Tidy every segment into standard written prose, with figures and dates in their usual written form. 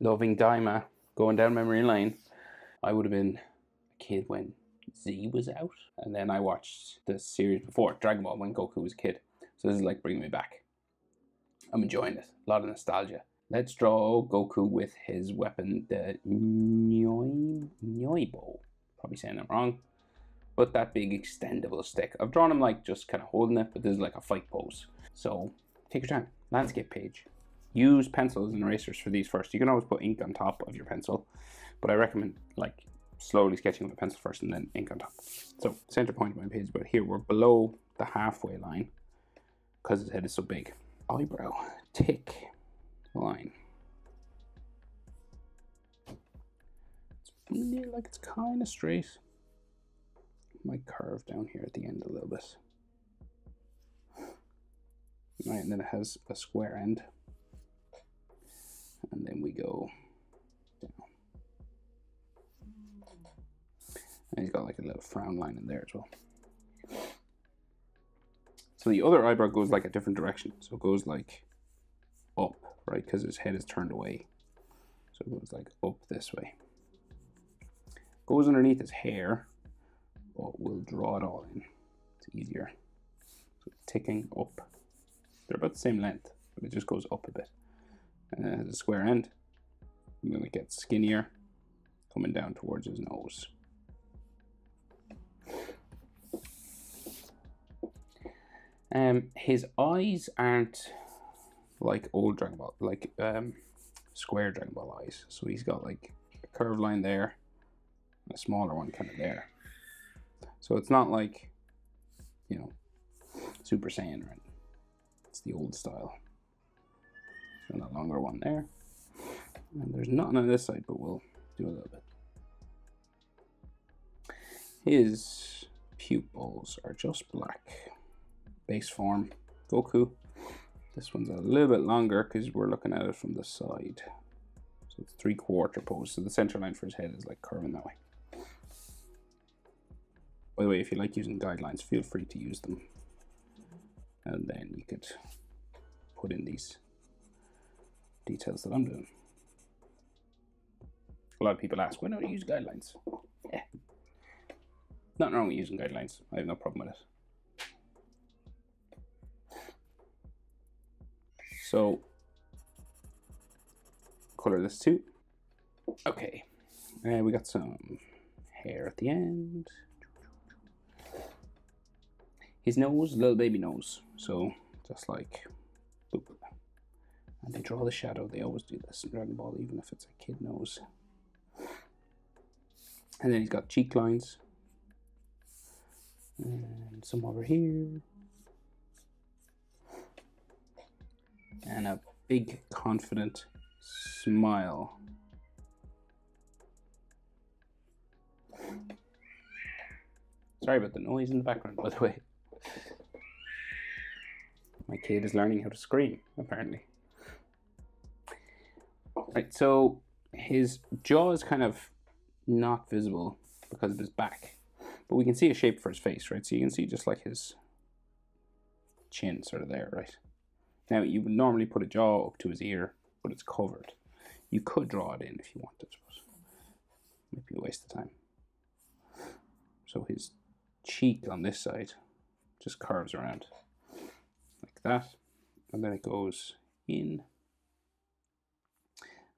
Loving Daima, going down memory lane. I would have been a kid when Z was out, and then I watched the series before, Dragon Ball, when Goku was a kid. So this is like bringing me back. I'm enjoying it. A lot of nostalgia. Let's draw Goku with his weapon, the Nyoibo. Probably saying that wrong. But that big extendable stick. I've drawn him like just kind of holding it, but this is like a fight pose. So take your time. Landscape page. Use pencils and erasers for these first. You can always put ink on top of your pencil, but I recommend like slowly sketching with a pencil first and then ink on top. So center point of my page, but here we're below the halfway line because his head is so big. Eyebrow, tick, line. It's like it's kind of straight. Might curve down here at the end a little bit. Right, and then it has a square end. And then we go down. And he's got like a little frown line in there as well. So the other eyebrow goes like a different direction. So it goes like up, right? Because his head is turned away. So it goes like up this way. Goes underneath his hair, but we'll draw it all in. It's easier. So ticking up. They're about the same length, but it just goes up a bit. And then it has a square end. And then it gets skinnier, coming down towards his nose. His eyes aren't like old Dragon Ball, like square Dragon Ball eyes. So he's got like a curved line there, and a smaller one kind of there. So it's not like, you know, Super Saiyan or anything. It's the old style. And a longer one there. And there's nothing on this side, but we'll do a little bit. His pupils are just black. Base form, Goku. This one's a little bit longer because we're looking at it from the side. So it's 3/4 pose. So the center line for his head is like curving that way. By the way, if you like using guidelines, feel free to use them. And then you could put in these details that I'm doing. A lot of people ask, why don't you use guidelines? Yeah. Nothing wrong with using guidelines. I have no problem with it. So, color this too. Okay, we got some hair at the end. His nose, little baby nose. So, just like, boop. And they draw the shadow. They always do this in Dragon Ball, even if it's a kid nose. And then he's got cheek lines. And some over here. And a big, confident smile. Sorry about the noise in the background, by the way. My kid is learning how to scream, apparently. Right, so his jaw is kind of not visible because of his back. But we can see a shape for his face, right? So you can see just like his chin sort of there, right? Now, you would normally put a jaw up to his ear, but it's covered. You could draw it in if you wanted, but it might be a waste of time. So his cheek on this side just curves around like that, and then it goes in,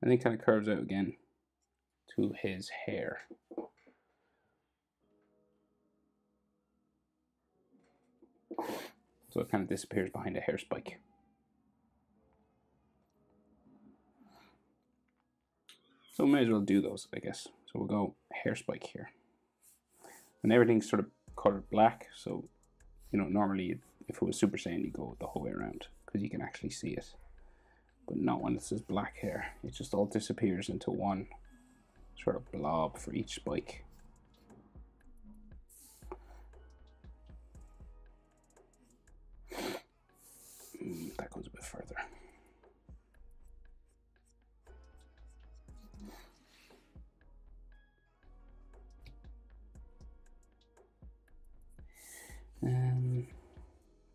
and then it kind of curves out again to his hair. So it kind of disappears behind a hair spike. So we may as well do those, I guess. So we'll go hair spike here. And everything's sort of colored black, so, you know, normally if it was Super Saiyan, you go the whole way around because you can actually see it. But not when it says black hair. It just all disappears into one sort of blob for each spike. That goes a bit further.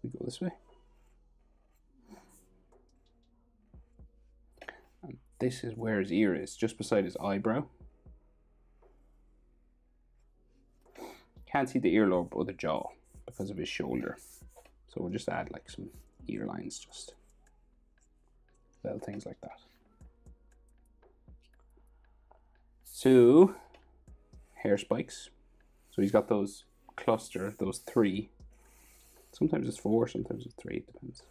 We go this way. And this is where his ear is, just beside his eyebrow. Can't see the earlobe or the jaw because of his shoulder. So we'll just add like some ear lines, just little things like that. So, hair spikes. So he's got those cluster, those 3. Sometimes it's 4, sometimes it's 3, it depends.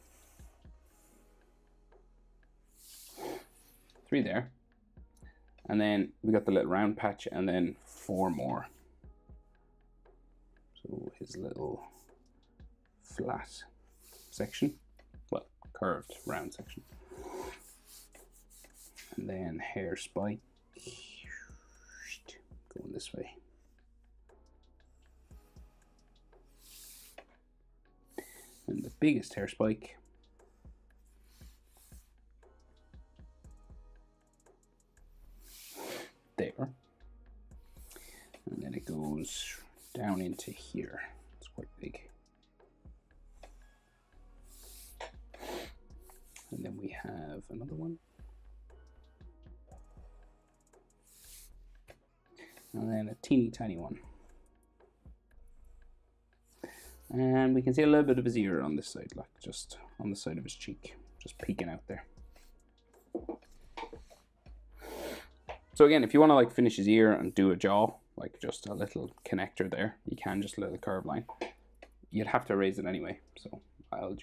3 there. And then we got the little round patch, and then 4 more. So his little flat section, well, curved round section. And then hair spike, going this way. And the biggest hair spike there. And then it goes down into here. It's quite big. And then we have another one. And then a teeny tiny one. And we can see a little bit of his ear on this side, like just on the side of his cheek, just peeking out there. So again, if you want to like finish his ear and do a jaw, like just a little connector there, you can just a little curve line. You'd have to erase it anyway, so I'll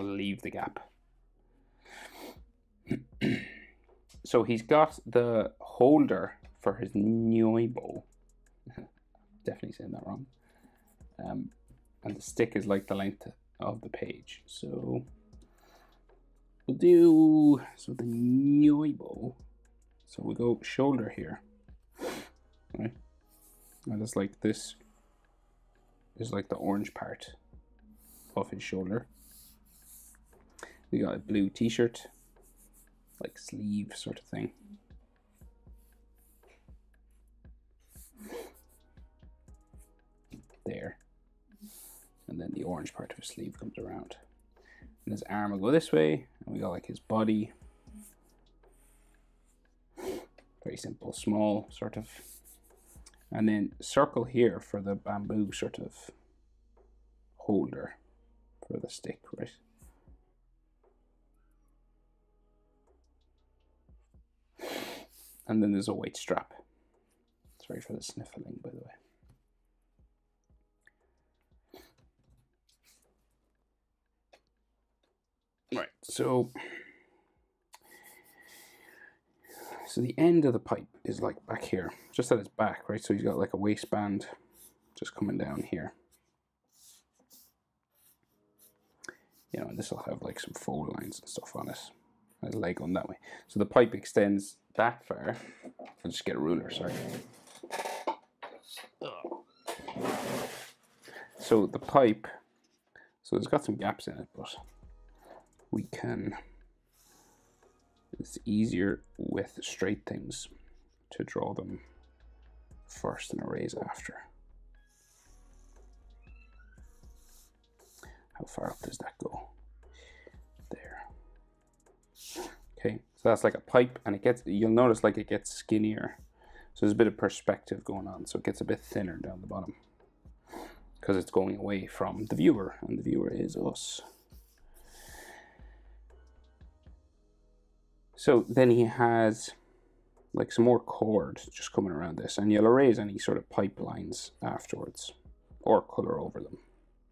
leave the gap. So he's got the holder for his Nyoibo. Definitely saying that wrong. And the stick is like the length of the page. So we'll do the Nyoibo. So we go shoulder here. Right? And it's like this is like the orange part of his shoulder. We got a blue t-shirt, like sleeve sort of thing. There. And then the orange part of his sleeve comes around. And his arm will go this way, and we got like his body. Very simple, small sort of. And then circle here for the bamboo sort of holder for the stick, right? And then there's a white strap. Sorry for the sniffling, by the way. Right, so the end of the pipe is like back here, just at his back, right? So he's got like a waistband just coming down here. You know, and this will have like some fold lines and stuff on it. His leg on that way. So the pipe extends that far. I'll just get a ruler, sorry. So the pipe, so it's got some gaps in it, but we can, it's easier with straight things to draw them first and erase after. How far up does that go? There. Okay, so that's like a pipe, and it gets, you'll notice like it gets skinnier. So there's a bit of perspective going on, so it gets a bit thinner down the bottom because it's going away from the viewer, and the viewer is us. So then he has like some more cord just coming around this, and you'll erase any sort of pipe lines afterwards or color over them,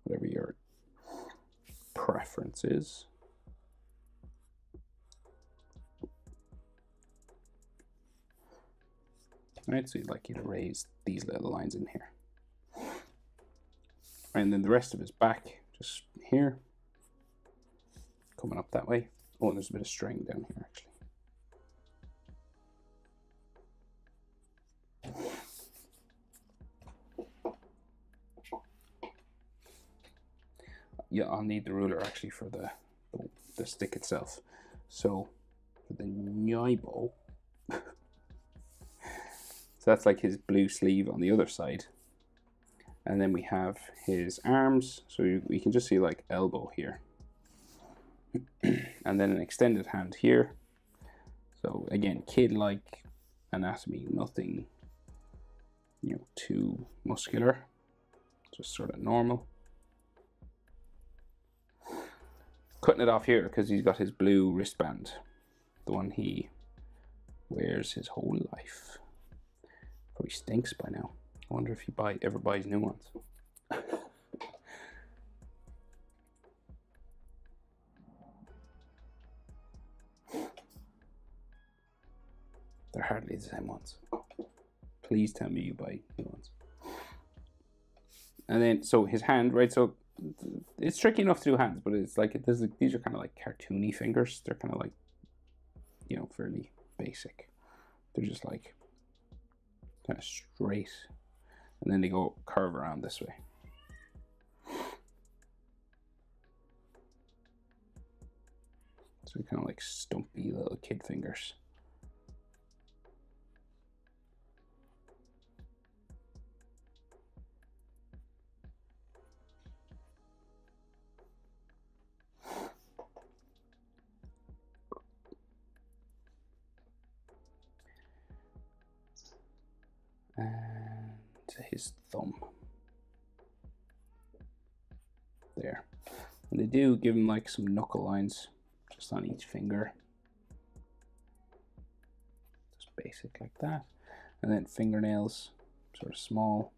whatever your preference is. Right, so you'd erase these little lines in here. And then the rest of his back, just here, coming up that way. Oh, and there's a bit of string down here, actually. Yeah, I'll need the ruler actually for the stick itself. So for the Nyoibo, so that's like his blue sleeve on the other side. And then we have his arms, so we can just see like elbow here. And then an extended hand here. So again, kid-like anatomy, nothing, you know, too muscular, just sort of normal. Cutting it off here because he's got his blue wristband, the one he wears his whole life. Probably stinks by now. I wonder if he ever buys new ones. They're hardly the same ones. Please tell me you buy new ones. And then, so his hand, right? So it's tricky enough to do hands, but it's like these are kind of like cartoony fingers. They're kind of like, you know, fairly basic. They're just like kind of straight, and then they go curve around this way. So kind of like stumpy little kid fingers. And his thumb there, and they do give him like some knuckle lines just on each finger, just basic like that, and then fingernails sort of small.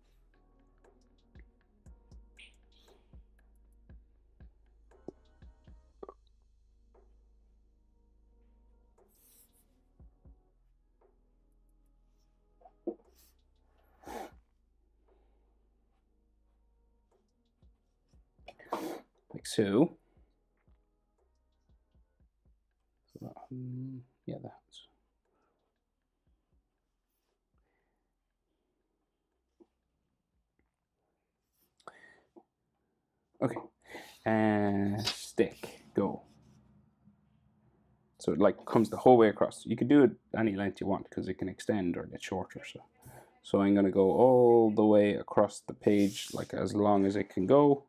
Like so. Yeah, that's. Okay, and stick, go. So it like comes the whole way across. You can do it any length you want because it can extend or get shorter. So I'm gonna go all the way across the page, like as long as it can go.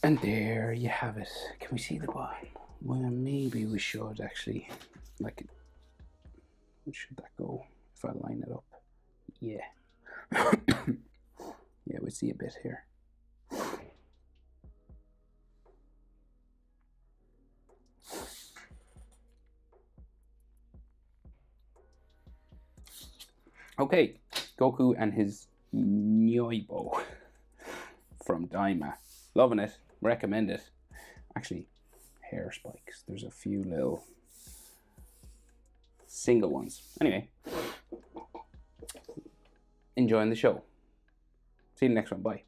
And there you have it. Can we see the bottom? Well, maybe we should actually, like, where should that go if I line it up? Yeah. Yeah, we see a bit here. Okay, Goku and his Nyoibo from Daima. Loving it, recommend it. Actually, hair spikes. There's a few little single ones. Anyway, enjoying the show. See you in the next one. Bye.